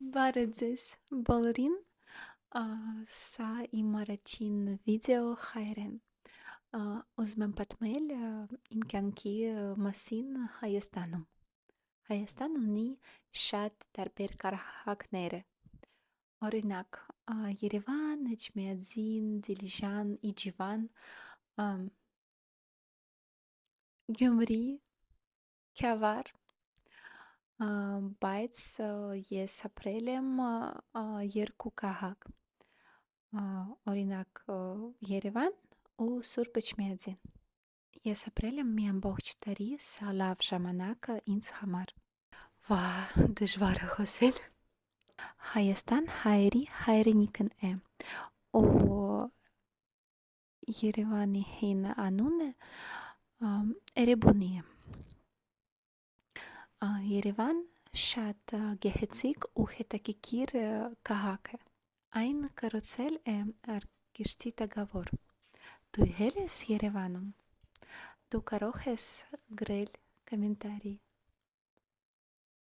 Բարը ձեզ բոլորին, սա իմ առաջին վիդեո հայերեն։ Ուզում եմ պատմել իմ կյանքի մասին Հայաստանում։ Հայաստան ունի շատ տարբեր քաղաքներ։ Օրինակ, Երևան, Էջմիածին, Դիլիջան, Իջևան, Գյումրի, Քյավառ, բայց ես ապրել եմ երկու քաղաք, օրինակ Երևան ու Սուրբ Էջմիածին։ Ես ապրել եմ մի ամբողջ տարի, սա լավ ժամանակ է ինձ համար։ Վա, դժվար է խոսել։ Հայաստան հայերի հայրենիքն է, ու Երևանի հին անունը Էրեբունի է։ Երևան շատ գեղեցիկ ու հետաքրքիր քաղաք է։ Այն կառուցել է Արգիշտի Տագավոր։ Դու եղել ես Երևանում։ Դու կարող ես գրել կոմենտարի։